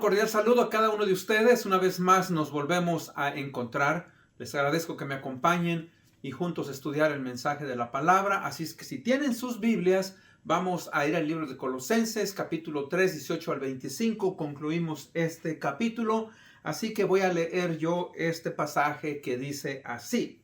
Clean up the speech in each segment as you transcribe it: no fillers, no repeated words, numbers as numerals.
cordial saludo a cada uno de ustedes. Una vez más nos volvemos a encontrar. Les agradezco que me acompañen y juntos estudiar el mensaje de la palabra. Así es que si tienen sus Biblias, vamos a ir al libro de Colosenses, capítulo 3, 18 al 25. Concluimos este capítulo. Así que voy a leer yo este pasaje que dice así.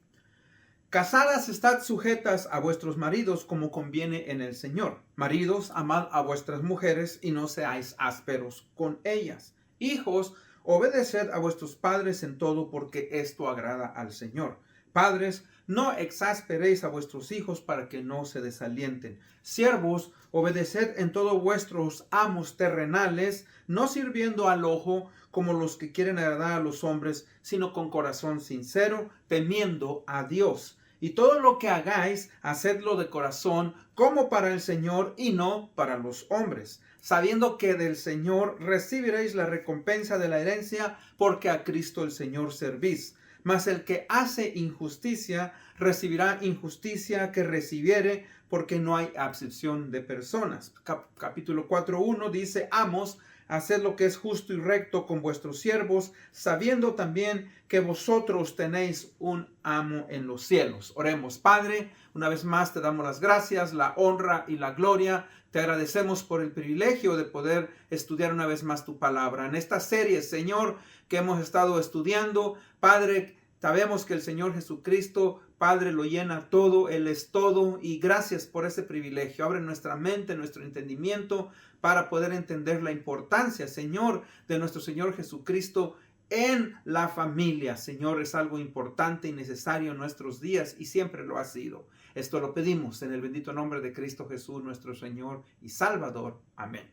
Casadas, estad sujetas a vuestros maridos como conviene en el Señor. Maridos, amad a vuestras mujeres y no seáis ásperos con ellas. Hijos, obedeced a vuestros padres en todo, porque esto agrada al Señor. Padres, no exasperéis a vuestros hijos para que no se desalienten. Siervos, obedeced en todo vuestros amos terrenales, no sirviendo al ojo como los que quieren agradar a los hombres, sino con corazón sincero, temiendo a Dios. Y todo lo que hagáis, hacedlo de corazón, como para el Señor y no para los hombres, sabiendo que del Señor recibiréis la recompensa de la herencia, porque a Cristo el Señor servís. Mas el que hace injusticia, recibirá injusticia que recibiere, porque no hay acepción de personas. Capítulo 4:1 dice, amos, haced lo que es justo y recto con vuestros siervos, sabiendo también que vosotros tenéis un amo en los cielos. Oremos. Padre, una vez más te damos las gracias, la honra y la gloria. Te agradecemos por el privilegio de poder estudiar una vez más tu palabra. En esta serie, Señor, que hemos estado estudiando, Padre, sabemos que el Señor Jesucristo, Padre, lo llena todo, Él es todo, y gracias por ese privilegio. Abre nuestra mente, nuestro entendimiento, para poder entender la importancia, Señor, de nuestro Señor Jesucristo en la familia. Señor, es algo importante y necesario en nuestros días y siempre lo ha sido. Esto lo pedimos en el bendito nombre de Cristo Jesús, nuestro Señor y Salvador. Amén.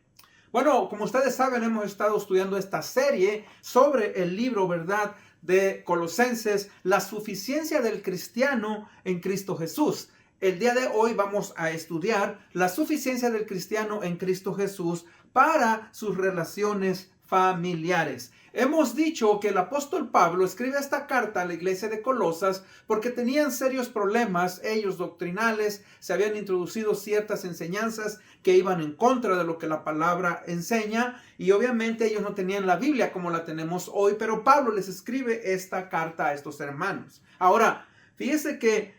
Bueno, como ustedes saben, hemos estado estudiando esta serie sobre el libro, ¿verdad?, de Colosenses, la suficiencia del cristiano en Cristo Jesús. El día de hoy vamos a estudiar la suficiencia del cristiano en Cristo Jesús para sus relaciones familiares. Hemos dicho que el apóstol Pablo escribe esta carta a la iglesia de Colosas porque tenían serios problemas, ellos doctrinales, se habían introducido ciertas enseñanzas que iban en contra de lo que la palabra enseña y obviamente ellos no tenían la Biblia como la tenemos hoy, pero Pablo les escribe esta carta a estos hermanos. Ahora, fíjese que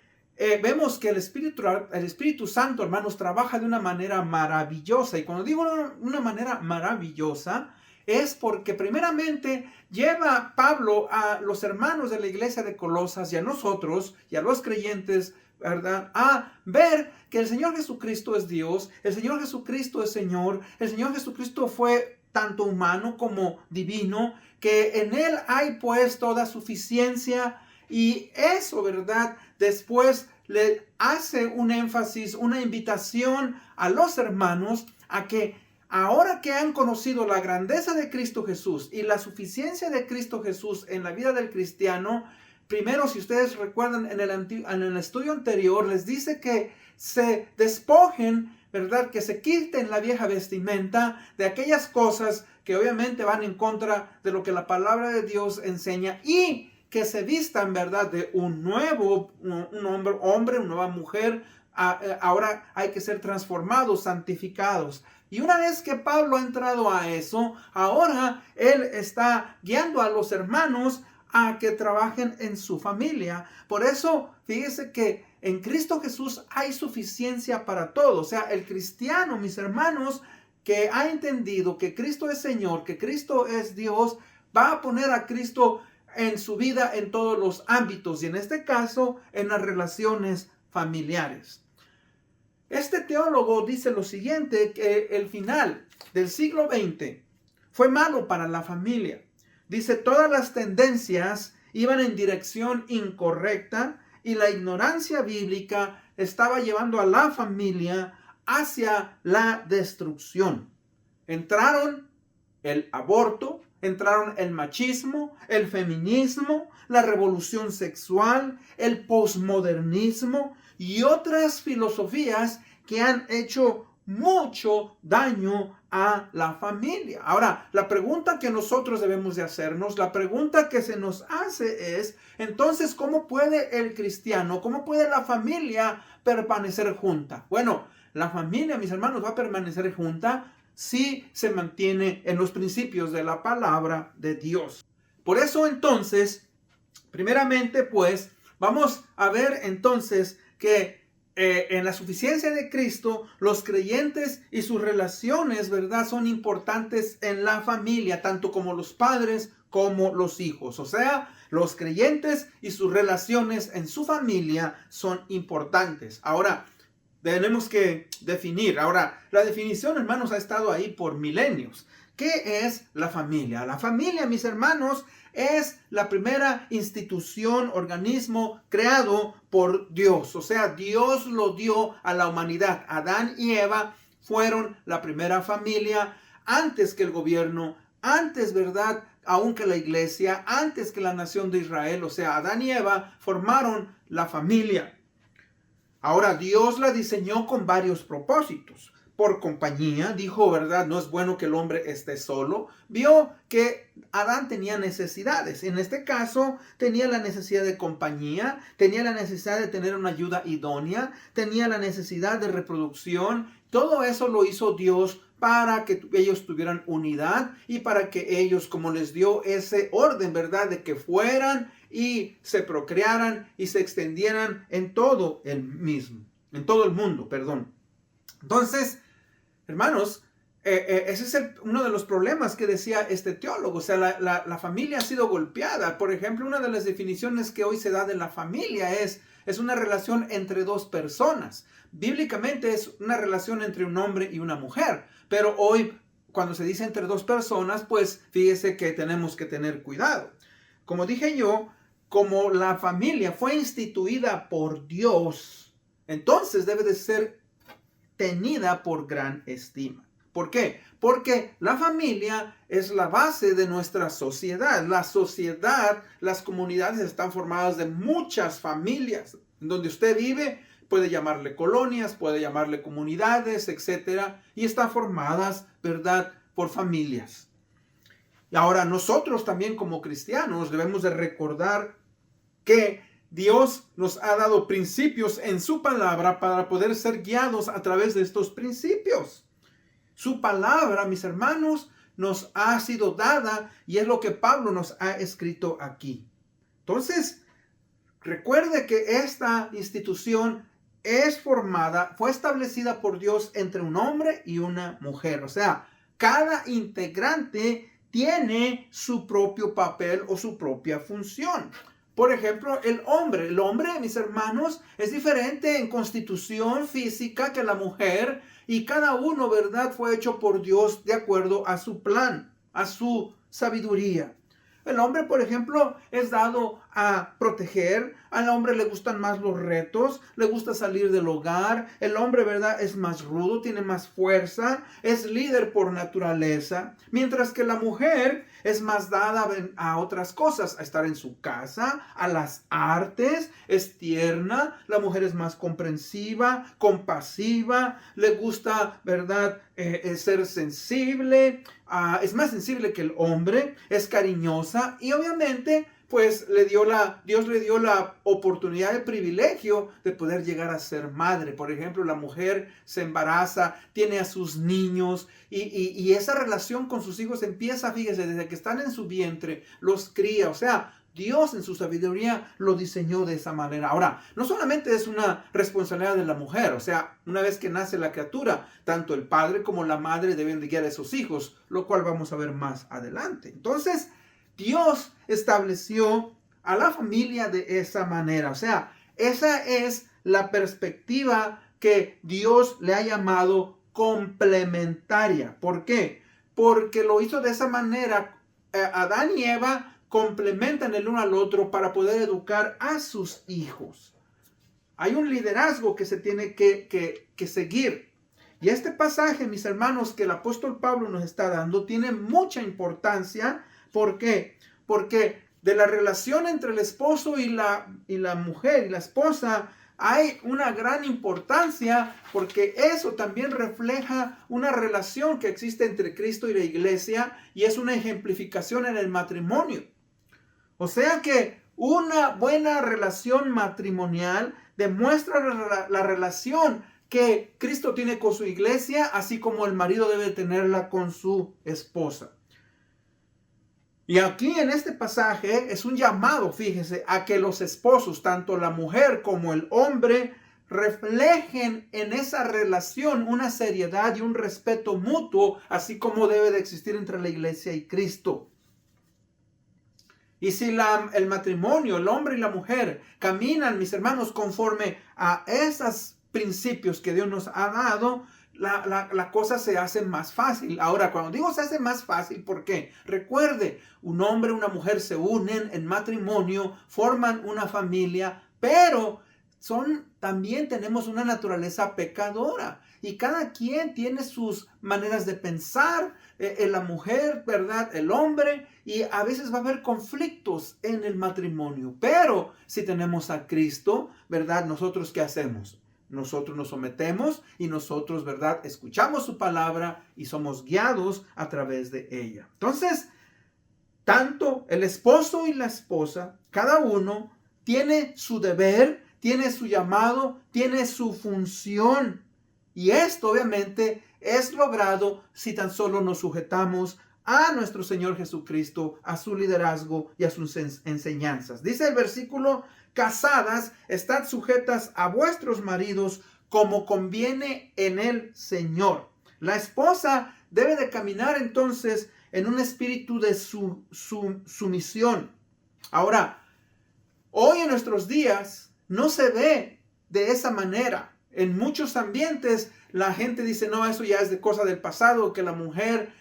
vemos que el Espíritu Santo, hermanos, trabaja de una manera maravillosa. Y cuando digo una manera maravillosa, es porque primeramente lleva Pablo a los hermanos de la iglesia de Colosas y a nosotros y a los creyentes, ¿verdad?, a ver que el Señor Jesucristo es Dios, el Señor Jesucristo es Señor, el Señor Jesucristo fue tanto humano como divino, que en Él hay pues toda suficiencia. Y eso, ¿verdad?, después le hace un énfasis, una invitación a los hermanos a que ahora que han conocido la grandeza de Cristo Jesús y la suficiencia de Cristo Jesús en la vida del cristiano, primero, si ustedes recuerdan en el estudio anterior, les dice que se despojen, ¿verdad?, que se quiten la vieja vestimenta de aquellas cosas que obviamente van en contra de lo que la palabra de Dios enseña y que se vistan, ¿verdad?, de un nuevo hombre, una nueva mujer. Ahora hay que ser transformados, santificados. Y una vez que Pablo ha entrado a eso, ahora él está guiando a los hermanos a que trabajen en su familia. Por eso, fíjese que en Cristo Jesús hay suficiencia para todo. O sea, el cristiano, mis hermanos, que ha entendido que Cristo es Señor, que Cristo es Dios, va a poner a Cristo en su vida en todos los ámbitos y en este caso en las relaciones familiares. Este teólogo dice lo siguiente, que el final del siglo XX fue malo para la familia. Dice, todas las tendencias iban en dirección incorrecta y la ignorancia bíblica estaba llevando a la familia hacia la destrucción. Entraron el aborto, entraron el machismo, el feminismo, la revolución sexual, el posmodernismo y otras filosofías que han hecho mucho daño a la familia. Ahora, la pregunta que nosotros debemos de hacernos, la pregunta que se nos hace es, entonces, ¿cómo puede el cristiano, cómo puede la familia permanecer junta? Bueno, la familia, mis hermanos, va a permanecer junta si se mantiene en los principios de la palabra de Dios. Por eso entonces, primeramente pues, vamos a ver entonces que en la suficiencia de Cristo, los creyentes y sus relaciones, ¿verdad?, son importantes en la familia, tanto como los padres como los hijos. O sea, los creyentes y sus relaciones en su familia son importantes. Ahora, tenemos que definir. Ahora, la definición, hermanos, ha estado ahí por milenios. ¿Qué es la familia? La familia, mis hermanos, es la primera institución, organismo creado por Dios. O sea, Dios lo dio a la humanidad. Adán y Eva fueron la primera familia antes que el gobierno, antes, ¿verdad?, aún que la iglesia, antes que la nación de Israel. O sea, Adán y Eva formaron la familia. Ahora, Dios la diseñó con varios propósitos. Por compañía, dijo, ¿verdad? No es bueno que el hombre esté solo. Vio que Adán tenía necesidades. En este caso, tenía la necesidad de compañía, tenía la necesidad de tener una ayuda idónea, tenía la necesidad de reproducción. Todo eso lo hizo Dios para que ellos tuvieran unidad y para que ellos, como les dio ese orden, ¿verdad?, de que fueran y se procrearan y se extendieran en todo el mundo, perdón. Entonces, hermanos, ese es uno de los problemas que decía este teólogo. O sea, la familia ha sido golpeada. Por ejemplo, una de las definiciones que hoy se da de la familia es una relación entre dos personas. Bíblicamente es una relación entre un hombre y una mujer. Pero hoy, cuando se dice entre dos personas, pues fíjese que tenemos que tener cuidado. Como dije yo, como la familia fue instituida por Dios, entonces debe de ser tenida por gran estima. ¿Por qué? Porque la familia es la base de nuestra sociedad. La sociedad, las comunidades están formadas de muchas familias. Donde usted vive, puede llamarle colonias, puede llamarle comunidades, etcétera, y están formadas, ¿verdad?, por familias. Y ahora nosotros también como cristianos debemos de recordar que Dios nos ha dado principios en su palabra para poder ser guiados a través de estos principios. Su palabra, mis hermanos, nos ha sido dada y es lo que Pablo nos ha escrito aquí. Entonces, recuerde que esta institución fue establecida por Dios entre un hombre y una mujer. O sea, cada integrante tiene su propio papel o su propia función. Por ejemplo, el hombre, mis hermanos, es diferente en constitución física que la mujer y cada uno, ¿verdad?, fue hecho por Dios de acuerdo a su plan, a su sabiduría. El hombre, por ejemplo, es dado a proteger. Al hombre le gustan más los retos, le gusta salir del hogar. El hombre, ¿verdad?, es más rudo, tiene más fuerza, es líder por naturaleza. Mientras que la mujer es más dada a otras cosas, a estar en su casa, a las artes, es tierna. La mujer es más comprensiva, compasiva, le gusta, ¿verdad?, ser sensible. Es más sensible que el hombre, es cariñosa y obviamente pues Dios le dio la oportunidad, el privilegio de poder llegar a ser madre. Por ejemplo, la mujer se embaraza, tiene a sus niños y esa relación con sus hijos empieza, fíjese, desde que están en su vientre, los cría. O sea, Dios en su sabiduría lo diseñó de esa manera. Ahora, no solamente es una responsabilidad de la mujer, o sea, una vez que nace la criatura, tanto el padre como la madre deben de guiar a esos hijos, lo cual vamos a ver más adelante. Entonces, Dios estableció a la familia de esa manera. O sea, esa es la perspectiva que Dios le ha llamado complementaria. ¿Por qué? Porque lo hizo de esa manera. Adán y Eva complementan el uno al otro para poder educar a sus hijos. Hay un liderazgo que se tiene que seguir. Y este pasaje, mis hermanos, que el apóstol Pablo nos está dando, tiene mucha importancia. ¿Por qué? Porque de la relación entre el esposo y la mujer y la esposa hay una gran importancia, porque eso también refleja una relación que existe entre Cristo y la iglesia y es una ejemplificación en el matrimonio. O sea que una buena relación matrimonial demuestra la relación que Cristo tiene con su iglesia, así como el marido debe tenerla con su esposa. Y aquí en este pasaje es un llamado, fíjese, a que los esposos, tanto la mujer como el hombre, reflejen en esa relación una seriedad y un respeto mutuo, así como debe de existir entre la iglesia y Cristo. Y si el matrimonio, el hombre y la mujer, caminan, mis hermanos, conforme a esos principios que Dios nos ha dado, la cosa se hace más fácil. Ahora, cuando digo se hace más fácil, ¿por qué? Recuerde, un hombre y una mujer se unen en matrimonio, forman una familia, pero también tenemos una naturaleza pecadora. Y cada quien tiene sus maneras de pensar, la mujer, ¿verdad? El hombre, y a veces va a haber conflictos en el matrimonio. Pero si tenemos a Cristo, ¿verdad? ¿Nosotros qué hacemos? Nosotros nos sometemos y nosotros, ¿verdad? Escuchamos su palabra y somos guiados a través de ella. Entonces, tanto el esposo y la esposa, cada uno tiene su deber, tiene su llamado, tiene su función. Y esto obviamente es logrado si tan solo nos sujetamos a nuestro Señor Jesucristo, a su liderazgo y a sus enseñanzas. Dice el versículo: casadas, estad sujetas a vuestros maridos como conviene en el Señor. La esposa debe de caminar entonces en un espíritu de sumisión. Ahora, hoy en nuestros días no se ve de esa manera. En muchos ambientes la gente dice, no, eso ya es de cosa del pasado, que la mujer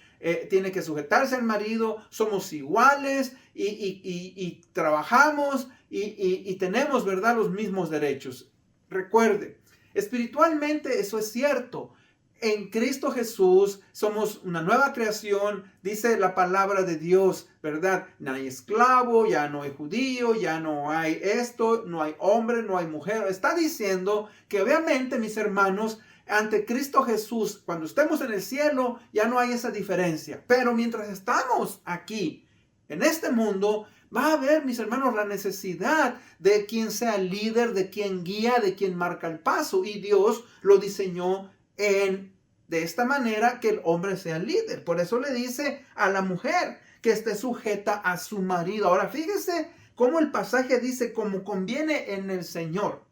tiene que sujetarse al marido, somos iguales y trabajamos y tenemos, ¿verdad?, los mismos derechos. Recuerde, espiritualmente eso es cierto. En Cristo Jesús somos una nueva creación, dice la palabra de Dios, ¿verdad? No hay esclavo, ya no hay judío, ya no hay esto, no hay hombre, no hay mujer. Está diciendo que obviamente, mis hermanos, ante Cristo Jesús, cuando estemos en el cielo, ya no hay esa diferencia. Pero mientras estamos aquí, en este mundo, va a haber, mis hermanos, la necesidad de quien sea líder, de quien guía, de quien marca el paso. Y Dios lo diseñó de esta manera, que el hombre sea líder. Por eso le dice a la mujer que esté sujeta a su marido. Ahora fíjese cómo el pasaje dice como conviene en el Señor.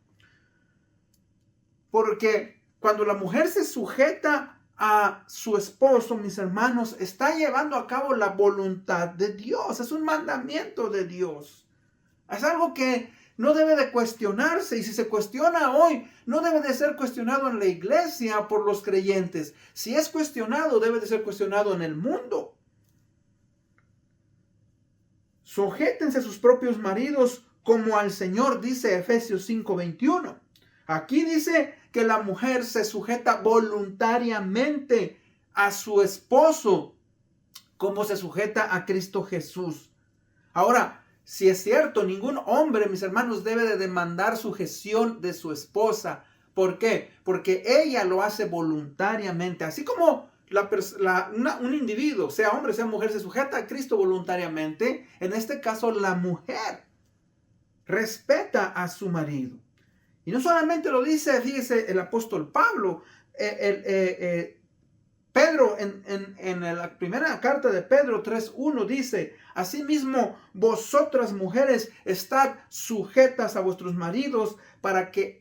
Porque cuando la mujer se sujeta a su esposo, mis hermanos, está llevando a cabo la voluntad de Dios. Es un mandamiento de Dios. Es algo que no debe de cuestionarse, y si se cuestiona hoy, no debe de ser cuestionado en la iglesia por los creyentes. Si es cuestionado, debe de ser cuestionado en el mundo. Sujétense a sus propios maridos como al Señor, dice Efesios 5:21. Aquí dice que la mujer se sujeta voluntariamente a su esposo, como se sujeta a Cristo Jesús. Ahora, si es cierto, ningún hombre, mis hermanos, debe de demandar sujeción de su esposa. ¿Por qué? Porque ella lo hace voluntariamente. Así como un individuo, sea hombre, sea mujer, se sujeta a Cristo voluntariamente, en este caso la mujer respeta a su marido. Y no solamente lo dice, fíjese, el apóstol Pablo, Pedro, en la primera carta de Pedro 3:1 dice: asimismo, vosotras mujeres, estad sujetas a vuestros maridos, para que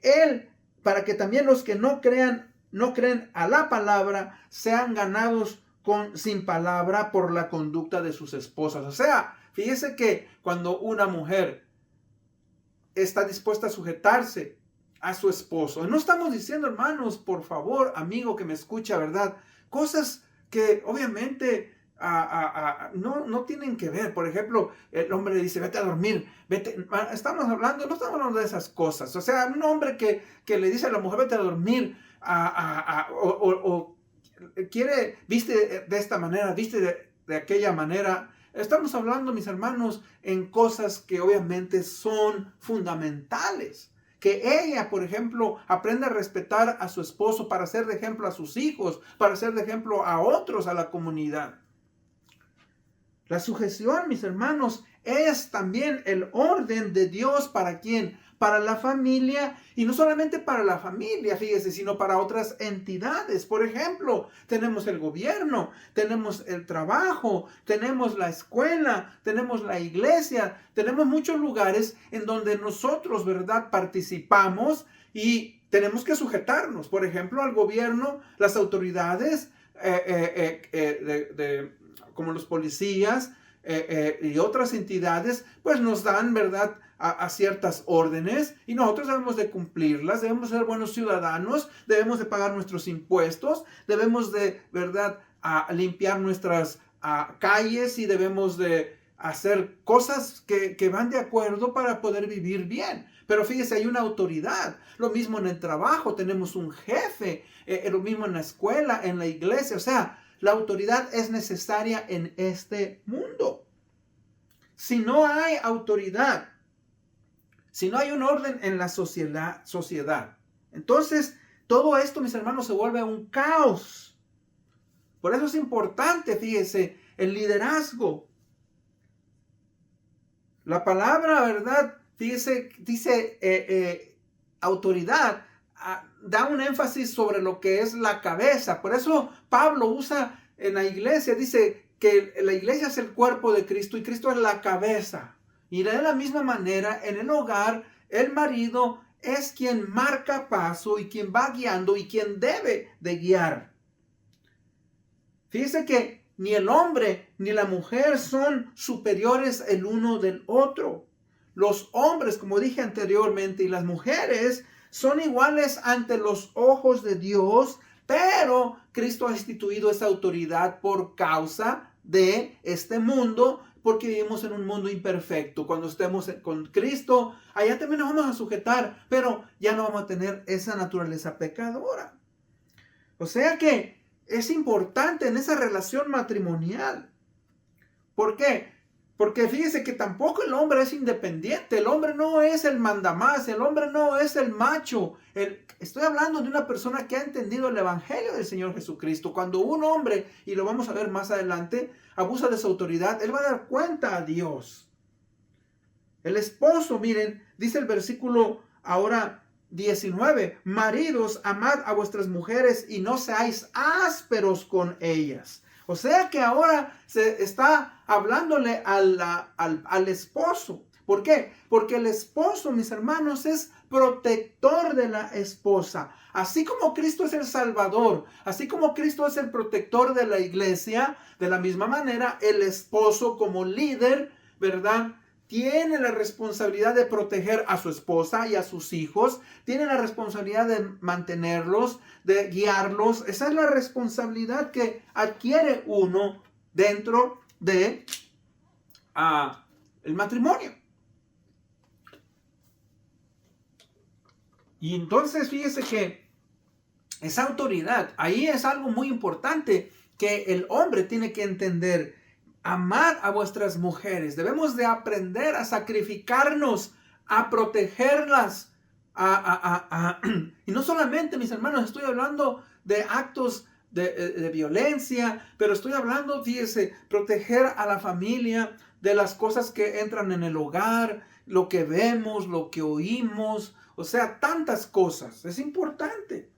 también los que no creen a la palabra, sean ganados sin palabra por la conducta de sus esposas. O sea, fíjese que cuando una mujer está dispuesta a sujetarse a su esposo, no estamos diciendo, hermanos, por favor, amigo que me escucha, ¿verdad?, cosas que obviamente no tienen que ver. Por ejemplo, el hombre le dice, vete a dormir, vete. No estamos hablando de esas cosas. O sea, un hombre que le dice a la mujer, vete a dormir, o quiere, viste de esta manera, viste de aquella manera. Estamos hablando, mis hermanos, en cosas que obviamente son fundamentales. Que ella, por ejemplo, aprenda a respetar a su esposo para ser de ejemplo a sus hijos, para ser de ejemplo a otros, a la comunidad. La sujeción, mis hermanos, es también el orden de Dios. ¿Para quién? para la familia, y no solamente para la familia, fíjese, sino para otras entidades. Por ejemplo, tenemos el gobierno, tenemos el trabajo, tenemos la escuela, tenemos la iglesia, tenemos muchos lugares en donde nosotros, ¿verdad?, participamos y tenemos que sujetarnos. Por ejemplo, al gobierno, las autoridades, como los policías, y otras entidades, pues nos dan, ¿verdad?, a ciertas órdenes, y nosotros debemos de cumplirlas. Debemos ser buenos ciudadanos, debemos de pagar nuestros impuestos, debemos de, ¿verdad?, limpiar nuestras calles, y debemos de hacer cosas que van de acuerdo para poder vivir bien. Pero fíjese, hay una autoridad. Lo mismo en el trabajo, tenemos un jefe, lo mismo en la escuela, en la iglesia. O sea, la autoridad es necesaria en este mundo. Si no hay autoridad, si no hay un orden en la sociedad, entonces todo esto, mis hermanos, se vuelve un caos. Por eso es importante, fíjese, el liderazgo. La palabra, ¿verdad?, fíjese, dice autoridad, da un énfasis sobre lo que es la cabeza. Por eso Pablo usa en la iglesia, dice que la iglesia es el cuerpo de Cristo y Cristo es la cabeza. Y de la misma manera, en el hogar, el marido es quien marca paso y quien va guiando y quien debe de guiar. Fíjese que ni el hombre ni la mujer son superiores el uno del otro. Los hombres, como dije anteriormente, y las mujeres son iguales ante los ojos de Dios, pero Cristo ha instituido esa autoridad por causa de este mundo, porque vivimos en un mundo imperfecto. Cuando estemos con Cristo, allá también nos vamos a sujetar, pero ya no vamos a tener esa naturaleza pecadora. O sea que es importante en esa relación matrimonial. ¿Por qué? Porque fíjese que tampoco el hombre es independiente. El hombre no es el mandamás. El hombre no es el macho. Estoy hablando de una persona que ha entendido el evangelio del Señor Jesucristo. Cuando un hombre, y lo vamos a ver más adelante, abusa de su autoridad, él va a dar cuenta a Dios. El esposo, miren, dice el versículo ahora 19. Maridos, amad a vuestras mujeres y no seáis ásperos con ellas. O sea que ahora se está hablándole al esposo. ¿Por qué? Porque el esposo, mis hermanos, es protector de la esposa. Así como Cristo es el Salvador, así como Cristo es el protector de la iglesia, de la misma manera el esposo como líder, ¿verdad?, tiene la responsabilidad de proteger a su esposa y a sus hijos. Tiene la responsabilidad de mantenerlos, de guiarlos. Esa es la responsabilidad que adquiere uno dentro de el matrimonio. Y entonces fíjese que esa autoridad, ahí es algo muy importante que el hombre tiene que entender. Amad a vuestras mujeres. Debemos de aprender a sacrificarnos, a protegerlas. Y no solamente, mis hermanos, estoy hablando de actos de violencia, pero estoy hablando, fíjese, proteger a la familia de las cosas que entran en el hogar, lo que vemos, lo que oímos, o sea, tantas cosas. Es importante.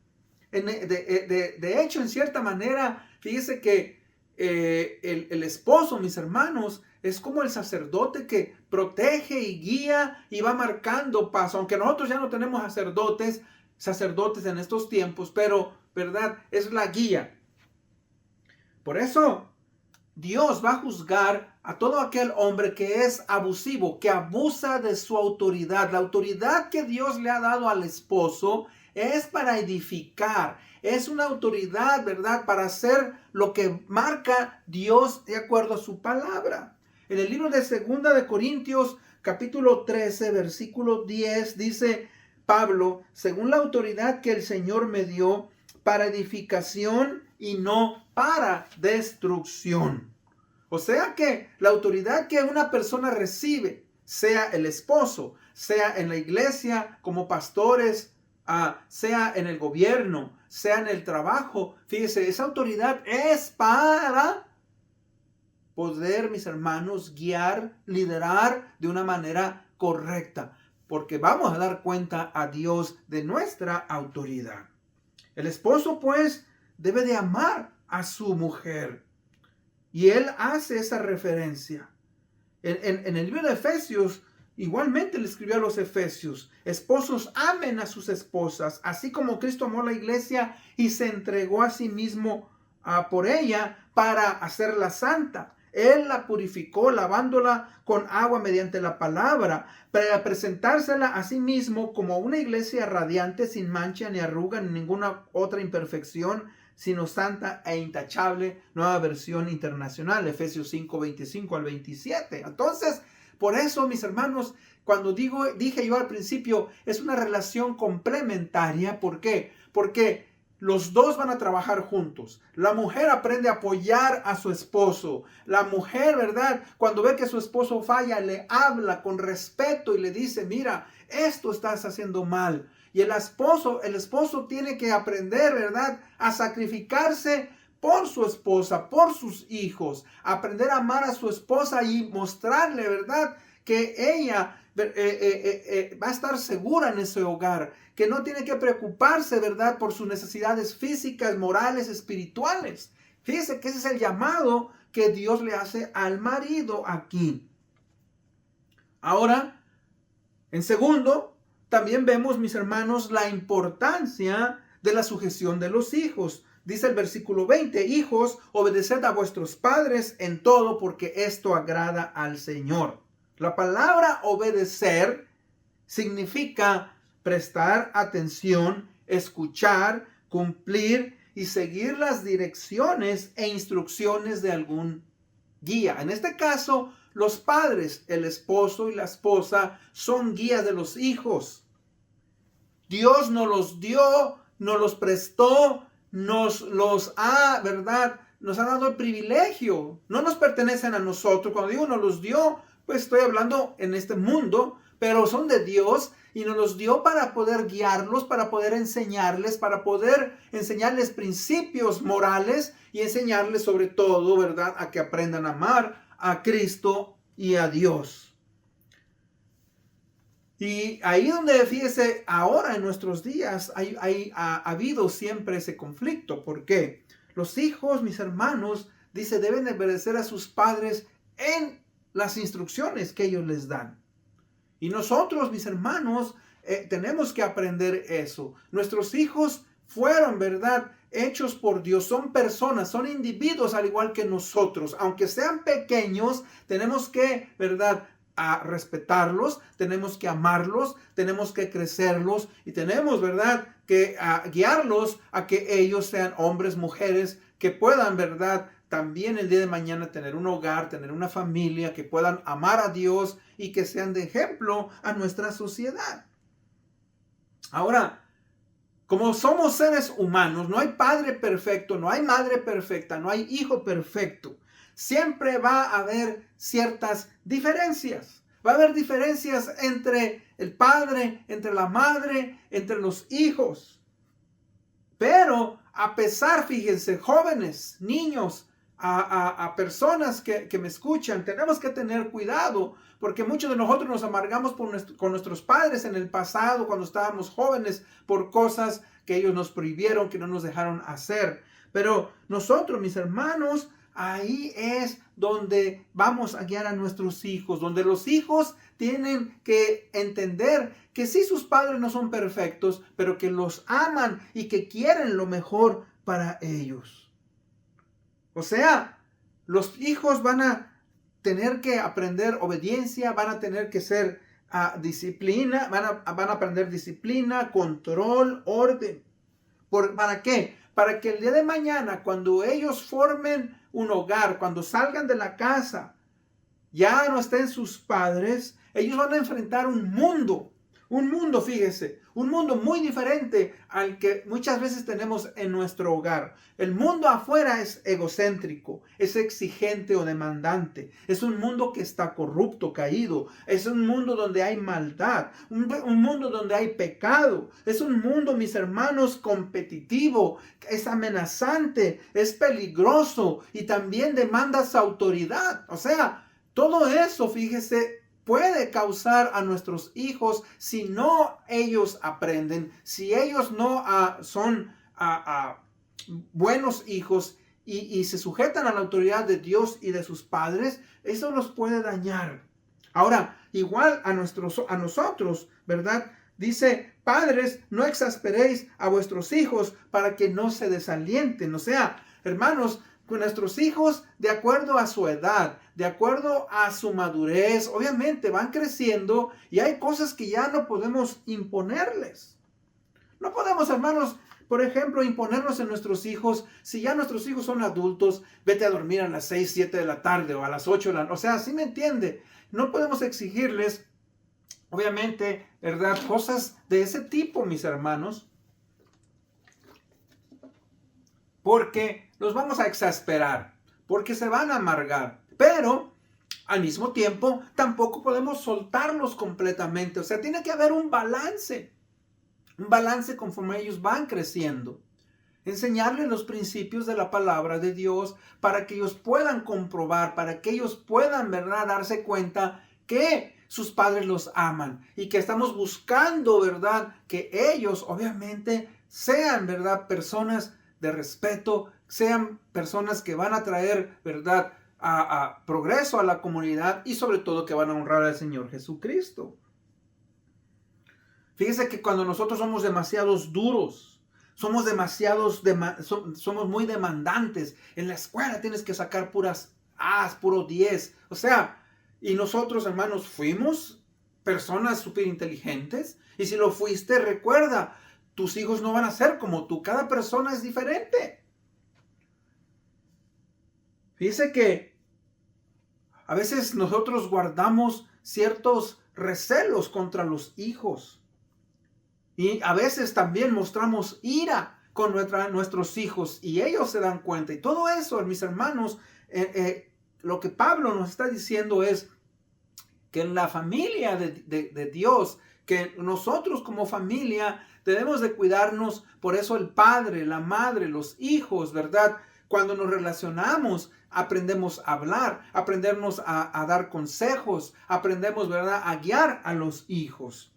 De hecho, en cierta manera, fíjese que el esposo, mis hermanos, es como el sacerdote que protege y guía y va marcando paso. Aunque nosotros ya no tenemos sacerdotes en estos tiempos, pero, ¿verdad?, es la guía. Por eso Dios va a juzgar a todo aquel hombre que es abusivo, que abusa de su autoridad. La autoridad que Dios le ha dado al esposo es para edificar. Es una autoridad, ¿verdad?, para hacer lo que marca Dios de acuerdo a su palabra. En el libro de 2 de Corintios, capítulo 13, versículo 10, dice Pablo: según la autoridad que el Señor me dio para edificación y no para destrucción. O sea que la autoridad que una persona recibe, sea el esposo, sea en la iglesia como pastores, sea en el gobierno, sea en el trabajo, fíjese, esa autoridad es para poder, mis hermanos, guiar, liderar de una manera correcta. porque vamos a dar cuenta a Dios de nuestra autoridad. El esposo, pues, debe de amar a su mujer. Y él hace esa referencia. En el libro de Efesios, igualmente le escribió a los Efesios: esposos, amen a sus esposas, así como Cristo amó a la iglesia y se entregó a sí mismo por ella para hacerla santa. Él la purificó lavándola con agua mediante la palabra, para presentársela a sí mismo como una iglesia radiante, sin mancha ni arruga ni ninguna otra imperfección, sino santa e intachable. Nueva versión internacional, Efesios 5, 25 al 27. Entonces, por eso, mis hermanos, cuando dije yo al principio, es una relación complementaria. ¿Por qué? Porque los dos van a trabajar juntos. La mujer aprende a apoyar a su esposo. La mujer, ¿verdad?, cuando ve que su esposo falla, le habla con respeto y le dice: mira, esto estás haciendo mal. Y el esposo tiene que aprender, ¿verdad?, a sacrificarse por su esposa, por sus hijos. Aprender a amar a su esposa y mostrarle, ¿verdad?, que ella va a estar segura en ese hogar, que no tiene que preocuparse, ¿verdad?, por sus necesidades físicas, morales, espirituales. Fíjese que ese es el llamado que Dios le hace al marido aquí. Ahora, en segundo, también vemos, mis hermanos, la importancia de la sujeción de los hijos. Dice el versículo 20: hijos, obedeced a vuestros padres en todo, porque esto agrada al Señor. La palabra obedecer significa prestar atención, escuchar, cumplir y seguir las direcciones e instrucciones de algún guía. En este caso, los padres, el esposo y la esposa, son guías de los hijos. Dios nos los dio, nos los prestó, nos los ha, ¿verdad?, nos ha dado el privilegio. No nos pertenecen a nosotros. Cuando digo nos los dio, pues estoy hablando en este mundo, pero son de Dios y nos los dio para poder guiarlos, para poder enseñarles, principios morales y enseñarles sobre todo, ¿verdad?, a que aprendan a amar a Cristo y a Dios. Y ahí donde, fíjese, ahora en nuestros días ha habido siempre ese conflicto. ¿Por qué? Los hijos, mis hermanos, dice, deben obedecer a sus padres en las instrucciones que ellos les dan. Y nosotros, mis hermanos, tenemos que aprender eso. Nuestros hijos fueron, ¿verdad?, hechos por Dios. Son personas, son individuos al igual que nosotros. Aunque sean pequeños, tenemos que, ¿verdad?, a respetarlos, tenemos que amarlos, tenemos que crecerlos y tenemos, ¿verdad?, que guiarlos a que ellos sean hombres, mujeres, que puedan, ¿verdad?, también el día de mañana tener un hogar, tener una familia, que puedan amar a Dios y que sean de ejemplo a nuestra sociedad. Ahora, como somos seres humanos, no hay padre perfecto, no hay madre perfecta, no hay hijo perfecto. Siempre va a haber ciertas diferencias. Va a haber diferencias entre el padre, entre la madre, entre los hijos. Pero a pesar, fíjense, jóvenes, niños, a personas que me escuchan, tenemos que tener cuidado, porque muchos de nosotros nos amargamos con nuestros padres en el pasado, cuando estábamos jóvenes, por cosas que ellos nos prohibieron, que no nos dejaron hacer. Pero nosotros, mis hermanos, ahí es donde vamos a guiar a nuestros hijos, donde los hijos tienen que entender que sí, sus padres no son perfectos, pero que los aman y que quieren lo mejor para ellos. O sea, los hijos van a tener que aprender obediencia, van a tener que ser disciplina, van a aprender disciplina, control, orden. ¿Para qué? Para que el día de mañana, cuando ellos formen un hogar, cuando salgan de la casa, ya no estén sus padres, ellos van a enfrentar un mundo, fíjese, un mundo muy diferente al que muchas veces tenemos en nuestro hogar. El mundo afuera es egocéntrico, es exigente o demandante. Es un mundo que está corrupto, caído. Es un mundo donde hay maldad, un mundo donde hay pecado. Es un mundo, mis hermanos, competitivo, es amenazante, es peligroso y también demanda su autoridad. O sea, todo eso, fíjese, puede causar a nuestros hijos si no ellos aprenden, si ellos no son buenos hijos y se sujetan a la autoridad de Dios y de sus padres, eso los puede dañar. Ahora, igual a nosotros, ¿verdad? Dice, padres, no exasperéis a vuestros hijos para que no se desalienten. O sea, hermanos, con nuestros hijos, de acuerdo a su edad, de acuerdo a su madurez, obviamente van creciendo y hay cosas que ya no podemos imponerles. No podemos, hermanos, por ejemplo, imponernos en nuestros hijos. Si ya nuestros hijos son adultos, vete a dormir a las 6, 7 de la tarde o a las 8 de la noche. O sea, ¿sí me entiende? No podemos exigirles, obviamente, ¿verdad? Cosas de ese tipo, mis hermanos, porque los vamos a exasperar, porque se van a amargar. Pero, al mismo tiempo, tampoco podemos soltarlos completamente. O sea, tiene que haber un balance conforme ellos van creciendo. Enseñarles los principios de la palabra de Dios para que ellos puedan comprobar, para que ellos puedan, ¿verdad?, darse cuenta que sus padres los aman y que estamos buscando, ¿verdad?, que ellos obviamente sean, ¿verdad?, personas de respeto, sean personas que van a traer, ¿verdad?, a progreso a la comunidad y sobre todo que van a honrar al Señor Jesucristo. Fíjese que cuando nosotros somos demasiados duros, somos muy demandantes. En la escuela tienes que sacar puras A's, puro 10. O sea, y nosotros, hermanos, fuimos personas súper inteligentes. Y si lo fuiste, recuerda, tus hijos no van a ser como tú. Cada persona es diferente. Fíjese que a veces nosotros guardamos ciertos recelos contra los hijos. Y a veces también mostramos ira con nuestros hijos y ellos se dan cuenta. Y todo eso, mis hermanos, lo que Pablo nos está diciendo es que en la familia de Dios, que nosotros como familia debemos de cuidarnos. Por eso el padre, la madre, los hijos, ¿verdad? Cuando nos relacionamos, aprendemos a hablar, aprendemos a dar consejos, aprendemos, ¿verdad?, a guiar a los hijos.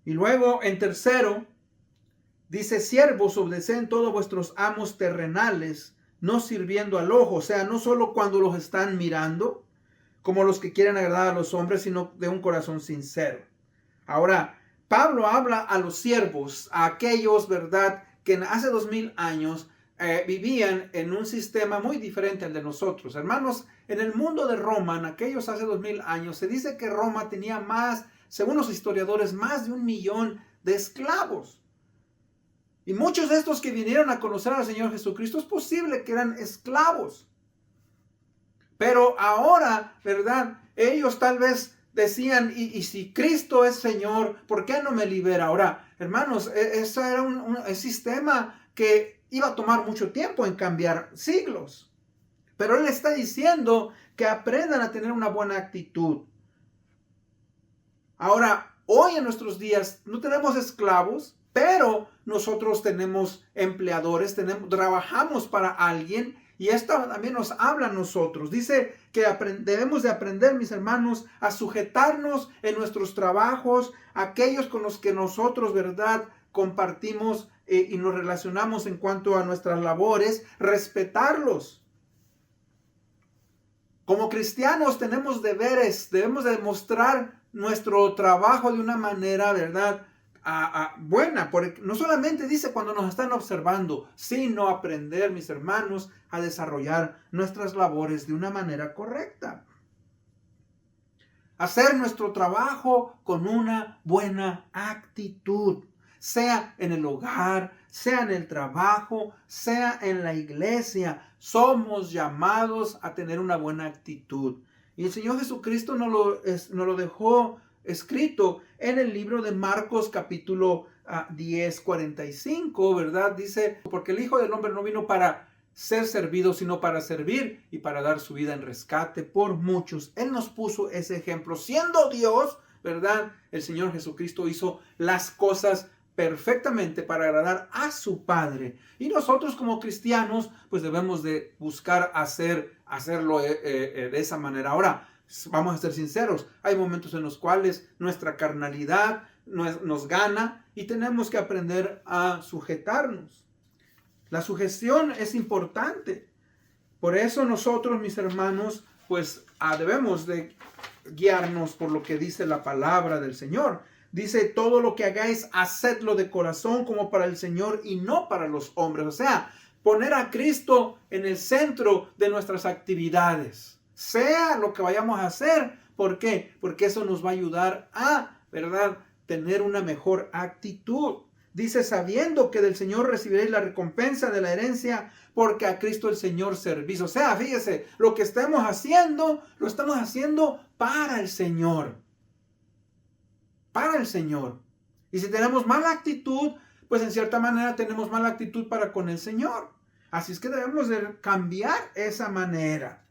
Y luego, en tercero, dice, siervos, obedeced todos vuestros amos terrenales, no sirviendo al ojo. O sea, no solo cuando los están mirando, como los que quieren agradar a los hombres, sino de un corazón sincero. Ahora, Pablo habla a los siervos, a aquellos, ¿verdad?, que hace 2000 años vivían en un sistema muy diferente al de nosotros. Hermanos, en el mundo de Roma, en aquellos hace 2000 años, se dice que Roma tenía más, según los historiadores, más de 1 millón de esclavos. Y muchos de estos que vinieron a conocer al Señor Jesucristo es posible que eran esclavos. Pero ahora, ¿verdad?, ellos tal vez decían, y si Cristo es Señor, ¿por qué no me libera? Ahora, hermanos, eso era un sistema que iba a tomar mucho tiempo en cambiar, siglos. Pero Él está diciendo que aprendan a tener una buena actitud. Ahora, hoy en nuestros días no tenemos esclavos, pero nosotros tenemos empleadores, trabajamos para alguien y esto también nos habla a nosotros. Dice que debemos de aprender, mis hermanos, a sujetarnos en nuestros trabajos, aquellos con los que nosotros, ¿verdad?, compartimos y nos relacionamos en cuanto a nuestras labores, respetarlos. Como cristianos tenemos deberes, debemos de demostrar nuestro trabajo de una manera, ¿verdad?, buena. Porque no solamente dice cuando nos están observando, sino aprender, mis hermanos, a desarrollar nuestras labores de una manera correcta. Hacer nuestro trabajo con una buena actitud, sea en el hogar, sea en el trabajo, sea en la iglesia. Somos llamados a tener una buena actitud. Y el Señor Jesucristo nos lo dejó escrito en el libro de Marcos capítulo 10, 45, ¿verdad? Dice, porque el Hijo del Hombre no vino para ser servido, sino para servir y para dar su vida en rescate por muchos. Él nos puso ese ejemplo. Siendo Dios, ¿verdad?, el Señor Jesucristo hizo las cosas perfectamente para agradar a su Padre. Y nosotros como cristianos, pues debemos de buscar hacerlo de esa manera. Ahora, Vamos a ser sinceros, hay momentos en los cuales nuestra carnalidad nos gana y tenemos que aprender a sujetarnos. La sujeción es importante. Por eso nosotros, mis hermanos, pues debemos de guiarnos por lo que dice la palabra del Señor. Dice, todo lo que hagáis, hacedlo de corazón como para el Señor y no para los hombres. O sea, poner a Cristo en el centro de nuestras actividades, sea lo que vayamos a hacer. ¿Por qué? Porque eso nos va a ayudar a, ¿verdad?, tener una mejor actitud. Dice, sabiendo que del Señor recibiréis la recompensa de la herencia, porque a Cristo el Señor servís. O sea, fíjese, lo que estamos haciendo, lo estamos haciendo para el Señor. Para el Señor. Y si tenemos mala actitud, pues en cierta manera tenemos mala actitud para con el Señor. Así es que debemos de cambiar esa manera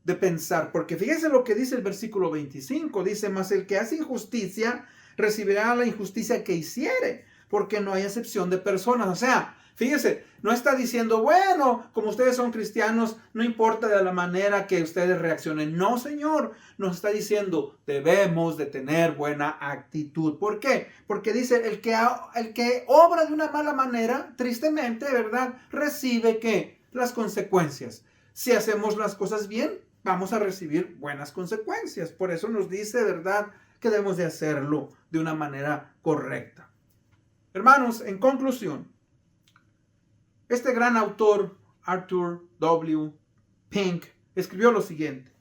de pensar. Porque fíjese lo que dice el versículo 25. Dice, mas el que hace injusticia recibirá la injusticia que hiciere, porque no hay excepción de personas. O sea, fíjese, no está diciendo, bueno, como ustedes son cristianos, no importa de la manera que ustedes reaccionen. No, Señor, nos está diciendo, debemos de tener buena actitud. ¿Por qué? Porque dice, el que obra de una mala manera, tristemente, ¿verdad?, recibe, ¿qué?, las consecuencias. Si hacemos las cosas bien, vamos a recibir buenas consecuencias. Por eso nos dice, ¿verdad?, que debemos de hacerlo de una manera correcta. Hermanos, en conclusión, este gran autor, Arthur W. Pink, escribió lo siguiente.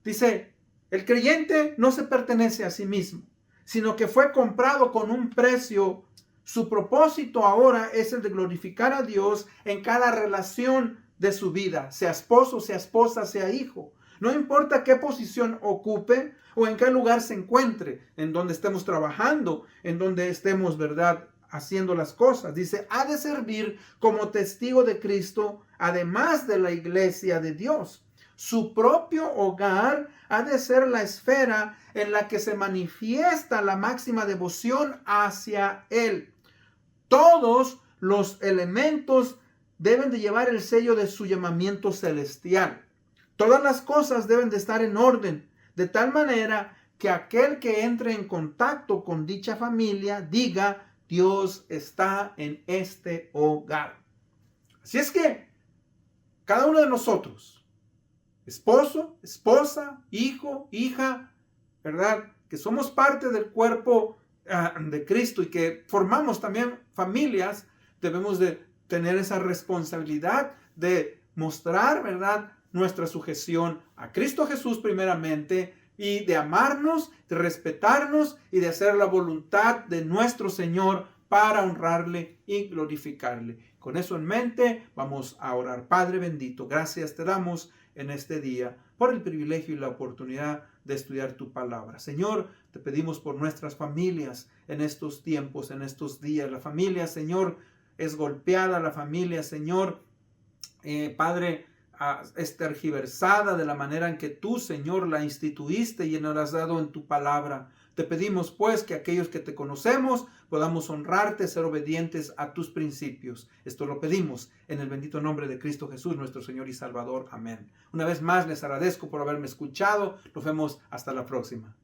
Dice, el creyente no se pertenece a sí mismo, sino que fue comprado con un precio. Su propósito ahora es el de glorificar a Dios en cada relación de su vida, sea esposo, sea esposa, sea hijo. No importa qué posición ocupe o en qué lugar se encuentre, en donde estemos trabajando, en donde estemos, ¿verdad?, haciendo las cosas. Dice, ha de servir como testigo de Cristo, además de la iglesia de Dios. Su propio hogar ha de ser la esfera en la que se manifiesta la máxima devoción hacia Él. Todos los elementos deben de llevar el sello de su llamamiento celestial. Todas las cosas deben de estar en orden, de tal manera que aquel que entre en contacto con dicha familia diga, Dios está en este hogar. Así es que cada uno de nosotros, esposo, esposa, hijo, hija, ¿verdad?, que somos parte del cuerpo de Cristo y que formamos también familias, debemos de tener esa responsabilidad de mostrar, ¿verdad?, nuestra sujeción a Cristo Jesús primeramente, y de amarnos, de respetarnos y de hacer la voluntad de nuestro Señor para honrarle y glorificarle. Con eso en mente, vamos a orar. Padre bendito, gracias te damos en este día por el privilegio y la oportunidad de estudiar tu palabra. Señor, te pedimos por nuestras familias en estos tiempos, en estos días. La familia, Señor, es golpeada. La familia, Señor, Padre, es tergiversada de la manera en que tú, Señor, la instituiste y nos la has dado en tu palabra. Te pedimos, pues, que aquellos que te conocemos podamos honrarte, ser obedientes a tus principios. Esto lo pedimos en el bendito nombre de Cristo Jesús, nuestro Señor y Salvador. Amén. Una vez más, les agradezco por haberme escuchado. Nos vemos hasta la próxima.